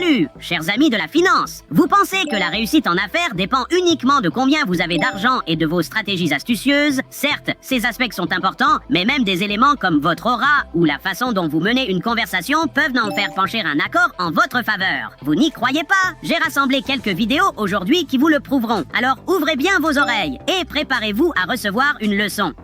Salut, chers amis de la finance. Vous pensez que la réussite en affaires dépend uniquement de combien vous avez d'argent et de vos stratégies astucieuses? Certes, ces aspects sont importants, mais même des éléments comme votre aura ou la façon dont vous menez une conversation peuvent en faire pencher un accord en votre faveur. Vous n'y croyez pas? J'ai rassemblé quelques vidéos aujourd'hui qui vous le prouveront. Alors ouvrez bien vos oreilles et préparez-vous à recevoir une leçon.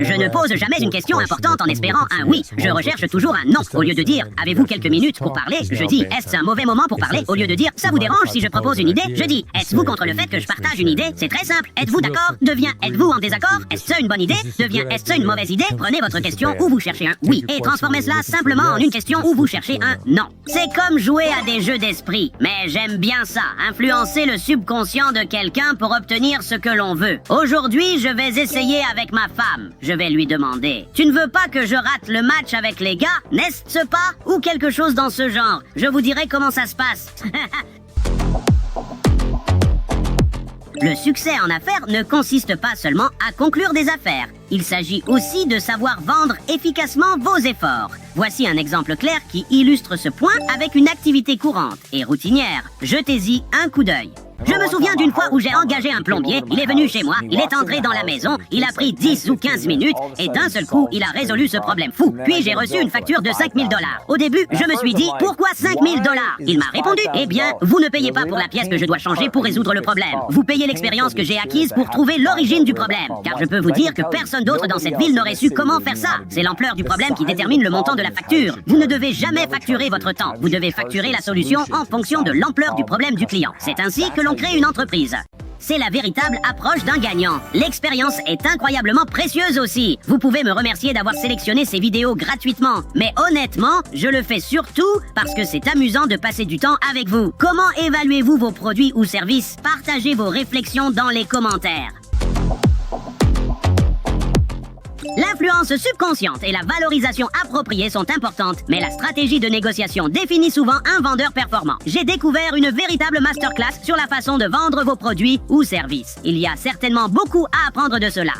Je ne pose jamais une question importante en espérant un oui. Je recherche toujours un non. Au lieu de dire « Avez-vous quelques minutes pour parler ?» je dis « Est-ce un mauvais moment pour parler ?» Au lieu de dire « Ça vous dérange si je propose une idée ?» je dis « Êtes-vous contre le fait que je partage une idée ?» C'est très simple. Êtes-vous d'accord? Devient « Êtes-vous en désaccord ?» Est-ce une bonne idée? Devient « Est-ce une mauvaise idée ?» Prenez votre question où vous cherchez un oui et transformez cela simplement en une question où vous cherchez un non. C'est comme jouer à des jeux d'esprit. Mais j'aime bien ça, influencer le subconscient de quelqu'un pour obtenir ce que l'on veut. Aujourd'hui, je vais essayer avec ma femme. Je vais lui demander « Tu ne veux pas que je rate le match avec les gars, n'est-ce pas ?» ou quelque chose dans ce genre. Je vous dirai comment ça se passe. Le succès en affaires ne consiste pas seulement à conclure des affaires. Il s'agit aussi de savoir vendre efficacement vos efforts. Voici un exemple clair qui illustre ce point avec une activité courante et routinière. Jetez-y un coup d'œil. Je me souviens d'une fois où j'ai engagé un plombier, il est venu chez moi, il est entré dans la maison, il a pris 10 ou 15 minutes et d'un seul coup, il a résolu ce problème fou. Puis j'ai reçu une facture de 5 000 $. Au début, je me suis dit, pourquoi 5 000 $? Il m'a répondu, eh bien, vous ne payez pas pour la pièce que je dois changer pour résoudre le problème. Vous payez l'expérience que j'ai acquise pour trouver l'origine du problème. Car je peux vous dire que personne d'autre dans cette ville n'aurait su comment faire ça. C'est l'ampleur du problème qui détermine le montant de la facture. Vous ne devez jamais facturer votre temps. Vous devez facturer la solution en fonction de l'ampleur du problème du client. C'est ainsi que l'on crée une entreprise. C'est la véritable approche d'un gagnant. L'expérience est incroyablement précieuse aussi. Vous pouvez me remercier d'avoir sélectionné ces vidéos gratuitement. Mais honnêtement, je le fais surtout parce que c'est amusant de passer du temps avec vous. Comment évaluez-vous vos produits ou services? Partagez vos réflexions dans les commentaires. L'influence subconsciente et la valorisation appropriée sont importantes, mais la stratégie de négociation définit souvent un vendeur performant. J'ai découvert une véritable masterclass sur la façon de vendre vos produits ou services. Il y a certainement beaucoup à apprendre de cela.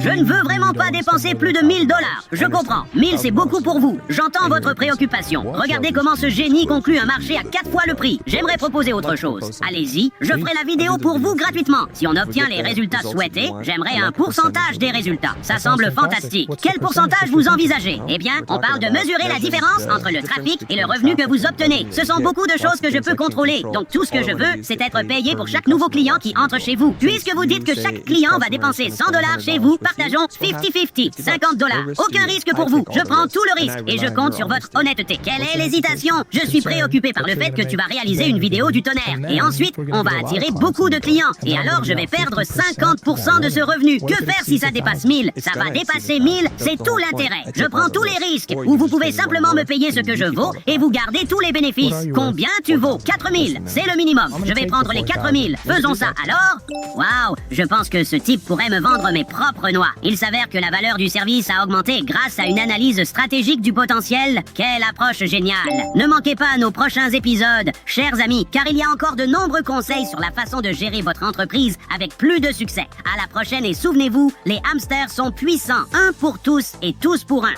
Je ne veux vraiment pas dépenser plus de 1 000 $. Je comprends. 1000 c'est beaucoup pour vous. J'entends votre préoccupation. Regardez comment ce génie conclut un marché à 4 fois le prix. J'aimerais proposer autre chose. Allez-y, je ferai la vidéo pour vous gratuitement. Si on obtient les résultats souhaités, j'aimerais un pourcentage des résultats. Ça semble fantastique. Quel pourcentage vous envisagez? Eh bien, on parle de mesurer la différence entre le trafic et le revenu que vous obtenez. Ce sont beaucoup de choses que je peux contrôler. Donc tout ce que je veux, c'est être payé pour chaque nouveau client qui entre chez vous. Puisque vous dites que chaque client va dépenser 100 $ chez vous, partageons 50-50, 50 $. Aucun risque pour vous, je prends tout le risque et je compte sur votre honnêteté. Quelle est l'hésitation? Je suis préoccupé par le fait que tu vas réaliser une vidéo du tonnerre. Et ensuite, on va attirer beaucoup de clients. Et alors, je vais perdre 50% de ce revenu. Que faire si ça dépasse 1000? Ça va dépasser 1000, c'est tout l'intérêt. Je prends tous les risques. Ou vous pouvez simplement me payer ce que je vaux et vous gardez tous les bénéfices. Combien tu vaux? 4000, c'est le minimum. Je vais prendre les 4000. Faisons ça alors? Waouh, je pense que ce type pourrait me vendre mes propres noix. Il s'avère que la valeur du service a augmenté grâce à une analyse stratégique du potentiel. Quelle approche géniale! Ne manquez pas nos prochains épisodes, chers amis, car il y a encore de nombreux conseils sur la façon de gérer votre entreprise avec plus de succès. À la prochaine et souvenez-vous, les hamsters sont puissants, un pour tous et tous pour un.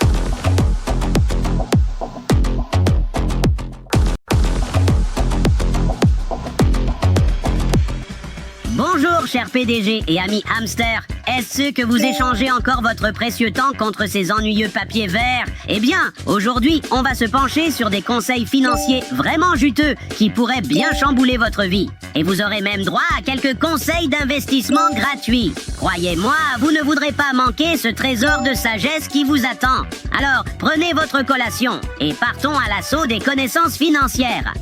Bonjour chers PDG et amis hamsters, est-ce que vous échangez encore votre précieux temps contre ces ennuyeux papiers verts? Eh bien, aujourd'hui, on va se pencher sur des conseils financiers vraiment juteux qui pourraient bien chambouler votre vie. Et vous aurez même droit à quelques conseils d'investissement gratuits. Croyez-moi, vous ne voudrez pas manquer ce trésor de sagesse qui vous attend. Alors, prenez votre collation et partons à l'assaut des connaissances financières.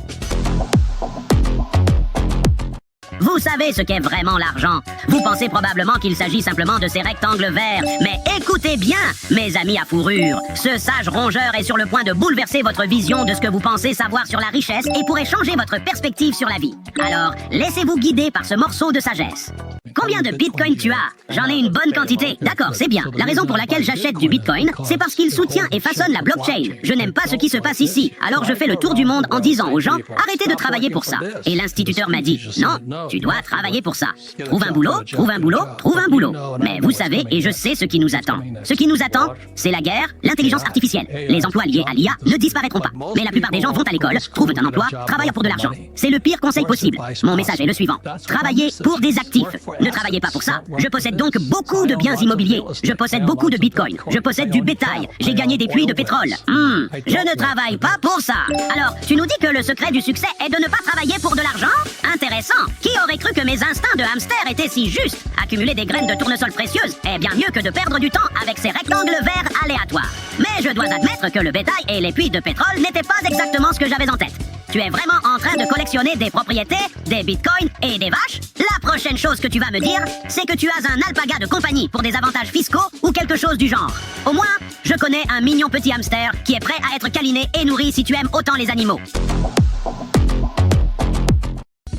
Vous savez ce qu'est vraiment l'argent. Vous pensez probablement qu'il s'agit simplement de ces rectangles verts. Mais écoutez bien, mes amis à fourrure. Ce sage rongeur est sur le point de bouleverser votre vision de ce que vous pensez savoir sur la richesse et pourrait changer votre perspective sur la vie. Alors, laissez-vous guider par ce morceau de sagesse. Combien de bitcoins tu as? J'en ai une bonne quantité. D'accord, c'est bien. La raison pour laquelle j'achète du bitcoin, c'est parce qu'il soutient et façonne la blockchain. Je n'aime pas ce qui se passe ici, alors je fais le tour du monde en disant aux gens, arrêtez de travailler pour ça. Et l'instituteur m'a dit, non, tu dois travailler pour ça. Trouve un boulot, trouve un boulot, trouve un boulot. Mais vous savez, et je sais ce qui nous attend. Ce qui nous attend, c'est la guerre, l'intelligence artificielle. Les emplois liés à l'IA ne disparaîtront pas. Mais la plupart des gens vont à l'école, trouvent un emploi, travaillent pour de l'argent. C'est le pire conseil possible. Mon message est le suivant. Travaillez pour des actifs. Ne travaillez pas pour ça. Je possède donc beaucoup de biens immobiliers. Je possède beaucoup de bitcoin. Je possède du bétail. J'ai gagné des puits de pétrole. Je ne travaille pas pour ça. Alors, tu nous dis que le secret du succès est de ne pas travailler pour de l'argent? Intéressant. Qui aurait cru que mes instincts de hamster étaient si justes? Accumuler des graines de tournesol précieuses est bien mieux que de perdre du temps avec ces rectangles verts aléatoires. Mais je dois admettre que le bétail et les puits de pétrole n'étaient pas exactement ce que j'avais en tête. Tu es vraiment en train de collectionner des propriétés, des bitcoins et des vaches? La prochaine chose que tu vas me dire, c'est que tu as un alpaga de compagnie pour des avantages fiscaux ou quelque chose du genre. Au moins, je connais un mignon petit hamster qui est prêt à être câliné et nourri si tu aimes autant les animaux.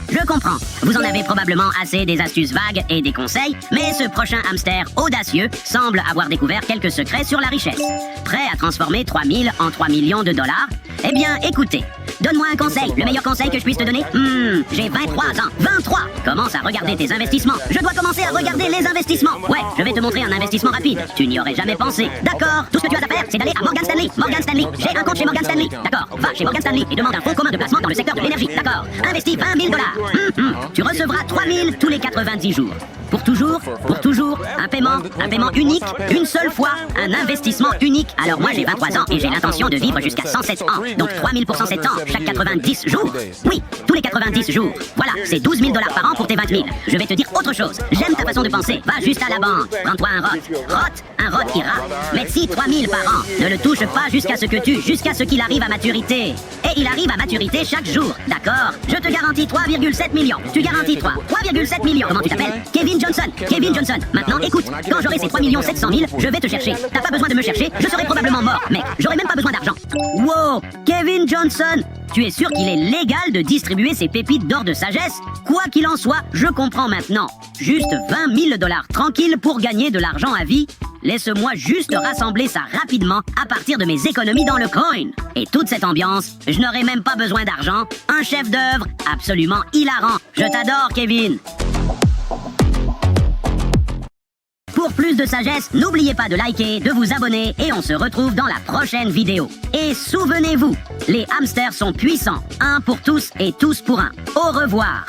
Je comprends. Vous en avez probablement assez des astuces vagues et des conseils, mais ce prochain hamster audacieux semble avoir découvert quelques secrets sur la richesse. Prêt à transformer 3000 en 3 millions de dollars? Eh bien, écoutez. Donne-moi un conseil, le meilleur conseil que je puisse te donner. J'ai 23 ans. 23! Commence à regarder tes investissements. Je dois commencer à regarder les investissements. Ouais, je vais te montrer un investissement rapide. Tu n'y aurais jamais pensé. D'accord, tout ce que tu as à faire, c'est d'aller à Morgan Stanley. Morgan Stanley, j'ai un compte chez Morgan Stanley. D'accord, va chez Morgan Stanley et demande un fonds commun de placement dans le secteur de l'énergie. D'accord, investis 20 000 $. Tu recevras 3 000 tous les 90 jours. Pour toujours, un paiement unique, une seule fois, un investissement unique. Alors moi j'ai 23 ans et j'ai l'intention de vivre jusqu'à 107 ans. Donc 3 000 pour 107 ans, chaque 90 jours. Oui, tous les 90 jours. Voilà, c'est 12 000 $ par an pour tes 20 000. Je vais te dire autre chose. J'aime ta façon de penser. Va juste à la banque, prends-toi un rot. Un rot ira. Mais si 3 000 par an, ne le touche pas jusqu'à ce qu'il arrive à maturité. Et il arrive à maturité chaque jour, d'accord? Je te garantis 3,7 millions. Tu garantis 3,7 millions. Comment tu t'appelles? Kevin Johnson. Maintenant, écoute, quand j'aurai ces 3 700 000, je vais te chercher. T'as pas besoin de me chercher, je serai probablement mort. Mec, j'aurai même pas besoin d'argent. Wow, Kevin Johnson! Tu es sûr qu'il est légal de distribuer ces pépites d'or de sagesse? Quoi qu'il en soit, je comprends maintenant. Juste 20 000 $ tranquille pour gagner de l'argent à vie? Laisse-moi juste rassembler ça rapidement à partir de mes économies dans le coin. Et toute cette ambiance, je n'aurai même pas besoin d'argent. Un chef d'œuvre absolument hilarant. Je t'adore, Kevin. Pour plus de sagesse, n'oubliez pas de liker, de vous abonner et on se retrouve dans la prochaine vidéo. Et souvenez-vous, les hamsters sont puissants, un pour tous et tous pour un. Au revoir.